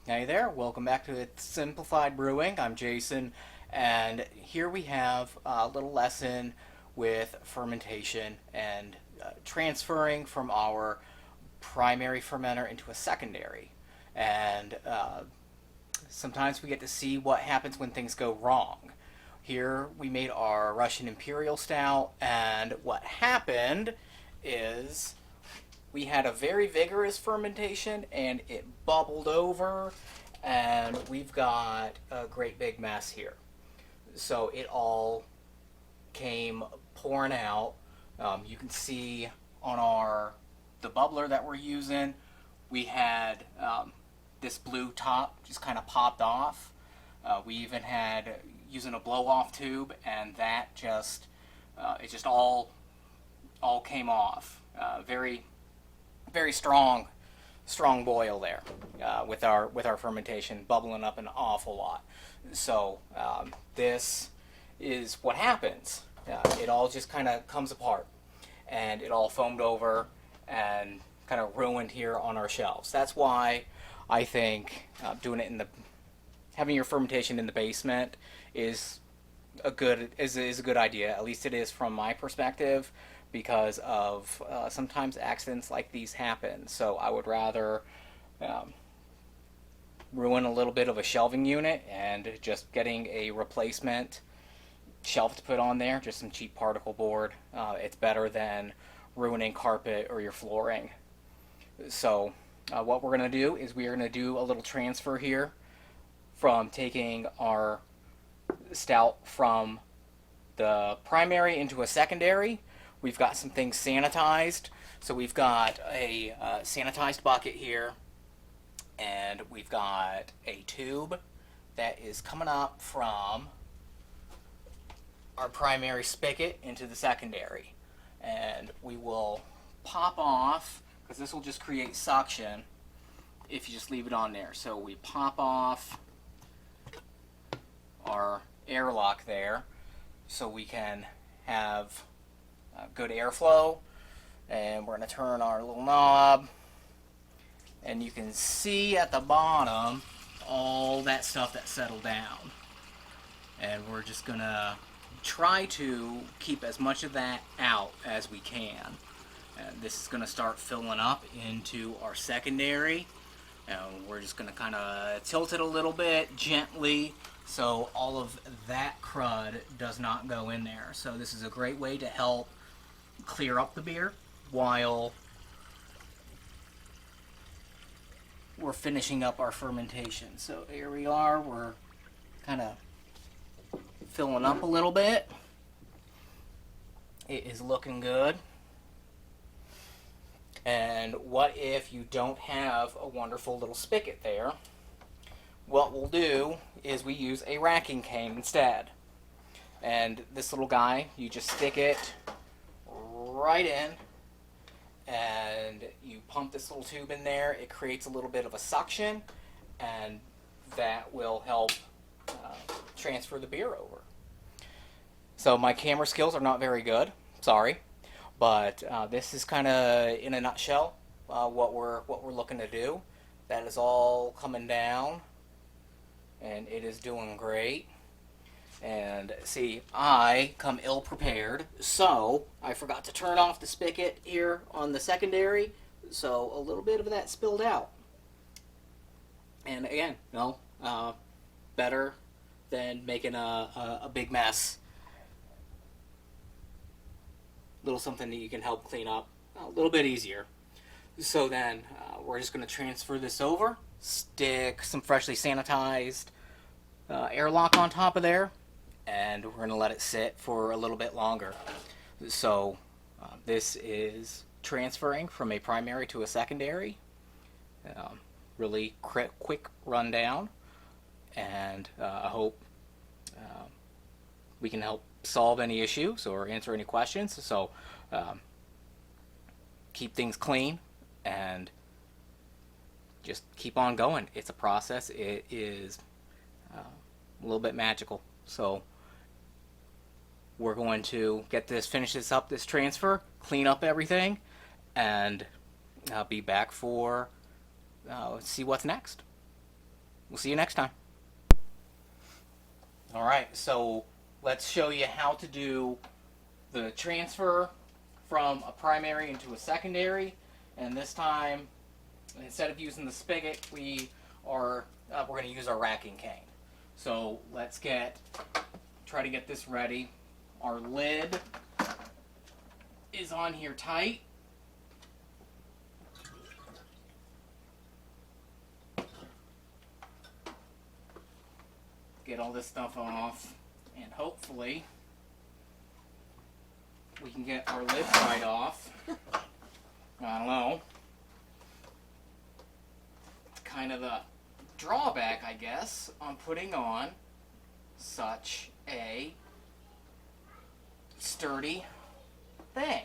Hey there, welcome back to Simplified Brewing. I'm Jason, and here we have a little lesson with fermentation and transferring from our primary fermenter into a secondary. And sometimes we get to see what happens when things go wrong. Here we made our Russian Imperial Stout, and what happened is we had a very vigorous fermentation and it bubbled over, and we've got a great big mess here. So it all came pouring out. You can see on the bubbler that we're using, we had this blue top just kind of popped off. We even had using a blow off tube, and that just it just all came off. Very strong boil there with our fermentation bubbling up an awful lot. So this is what happens. It all just kind of comes apart, and it all foamed over and kind of ruined here on our shelves. That's why I think doing it having your fermentation in the basement is a good idea. At least it is from my perspective, because of sometimes accidents like these happen. So I would rather ruin a little bit of a shelving unit and just getting a replacement shelf to put on there, just some cheap particle board. It's better than ruining carpet or your flooring. So what we're going to do is we're going to do a little transfer here from taking our stout from the primary into a secondary. We've got some things sanitized. So we've got a sanitized bucket here, and we've got a tube that is coming up from our primary spigot into the secondary. And we will pop off, because this will just create suction if you just leave it on there. So we pop off our airlock there so we can have good airflow. And we're going to turn our little knob, and you can see at the bottom all that stuff that settled down. And we're just going to try to keep as much of that out as we can. And this is going to start filling up into our secondary, and we're just going to kind of tilt it a little bit gently so all of that crud does not go in there. So this is a great way to help clear up the beer while we're finishing up our fermentation. So here we are, we're kind of filling up a little bit. It is looking good. And what if you don't have a wonderful little spigot there? What we'll do is we use a racking cane instead. And this little guy, you just stick it right in, and you pump this little tube in there. It creates a little bit of a suction, and that will help transfer the beer over. So my camera skills are not very good, sorry, but this is kind of in a nutshell what we're looking to do. That is all coming down, and it is doing great. And see, I come ill prepared, so I forgot to turn off the spigot here on the secondary, so a little bit of that spilled out. And again, better than making a big mess. Little something that you can help clean up a little bit easier. So then we're just going to transfer this over, stick some freshly sanitized airlock on top of there, and we're going to let it sit for a little bit longer. So this is transferring from a primary to a secondary. Really quick rundown, and I hope we can help solve any issues or answer any questions. So keep things clean and just keep on going. It's a process. It is a little bit magical. So we're going to finish this transfer, clean up everything, and be back for see what's next. We'll see you next time. All right, so let's show you how to do the transfer from a primary into a secondary. And this time, instead of using the spigot, we're going to use our racking cane. So let's try to get this ready. Our lid is on here tight. Get all this stuff off, and hopefully we can get our lid pried off. I don't know. It's kind of the drawback, I guess, on putting on such a sturdy thing.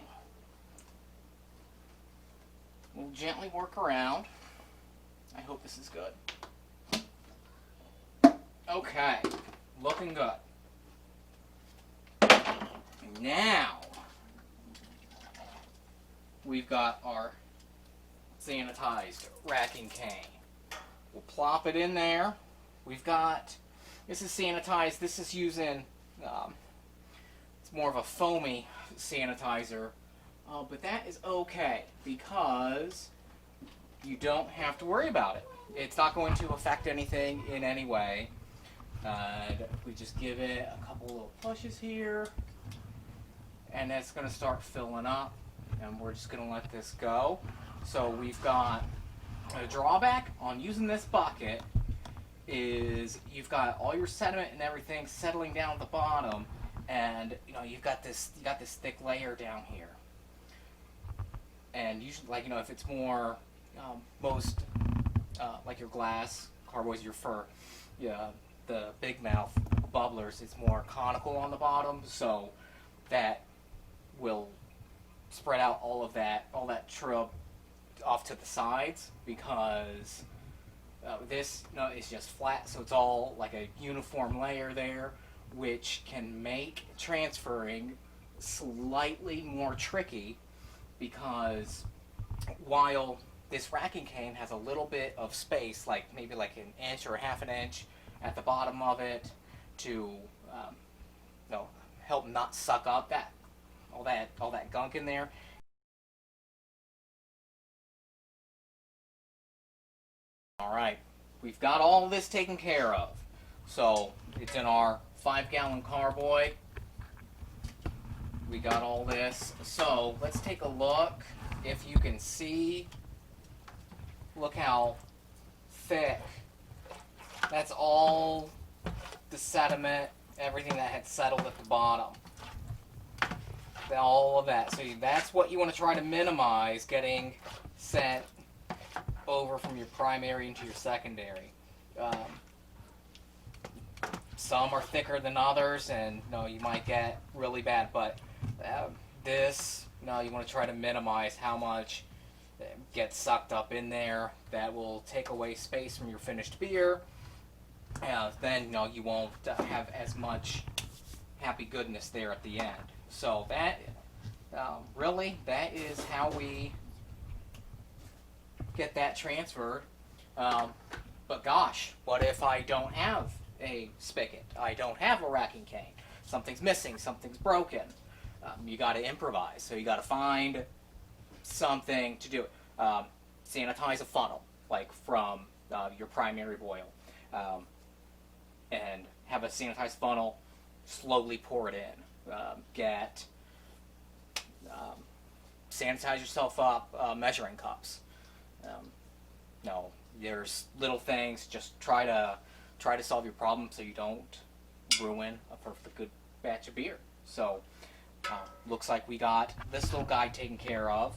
We'll gently work around. I hope this is good. Okay, looking good. Now, we've got our sanitized racking cane. We'll plop it in there. This is sanitized. This is using, it's more of a foamy sanitizer, but that is okay because you don't have to worry about it. It's not going to affect anything in any way. We just give it a couple little pushes here, and it's going to start filling up, and we're just going to let this go. So we've got a drawback on using this bucket is you've got all your sediment and everything settling down at the bottom, and you got this thick layer down here. And usually, like if it's more like your glass carboys, your fur, the big mouth bubblers, it's more conical on the bottom, so that will spread out all that trub off to the sides, because this is just flat, so it's all like a uniform layer there, which can make transferring slightly more tricky, because while this racking cane has a little bit of space, like maybe like an inch or half an inch at the bottom of it to help not suck up all that gunk in there. All right, we've got all this taken care of. So it's in our 5-gallon carboy. We got all this. So let's take a look. If you can see, look how thick. That's all the sediment, everything that had settled at the bottom. All of that. So that's what you want to try to minimize getting sent over from your primary into your secondary. Some are thicker than others, and you might get really bad, but this, you want to try to minimize how much gets sucked up in there. That will take away space from your finished beer. Then you won't have as much happy goodness there at the end. So that really, that is how we get that transferred. But gosh, what if I don't have a spigot? I don't have a racking cane. Something's missing, something's broken. You got to improvise. So you got to find something to do it. Sanitize a funnel, like from your primary boil. And have a sanitized funnel, slowly pour it in. Sanitize yourself up, measuring cups. There's little things. Just try to solve your problem so you don't ruin a perfectly good batch of beer. So looks like we got this little guy taken care of.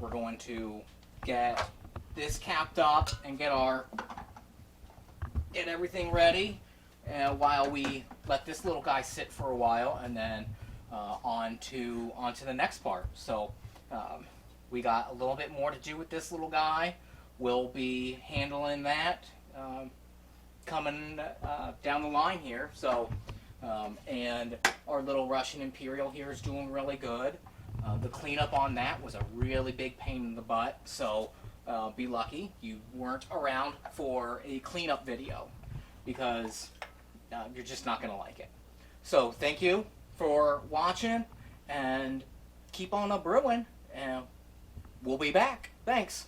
We're going to get this capped up and get everything ready, while we let this little guy sit for a while, and then on to the next part. So we got a little bit more to do with this little guy. We'll be handling that coming down the line here. So and our little Russian Imperial here is doing really good. The cleanup on that was a really big pain in the butt, so be lucky you weren't around for a cleanup video, because you're just not going to like it. So thank you for watching, and keep on brewing, and we'll be back. Thanks.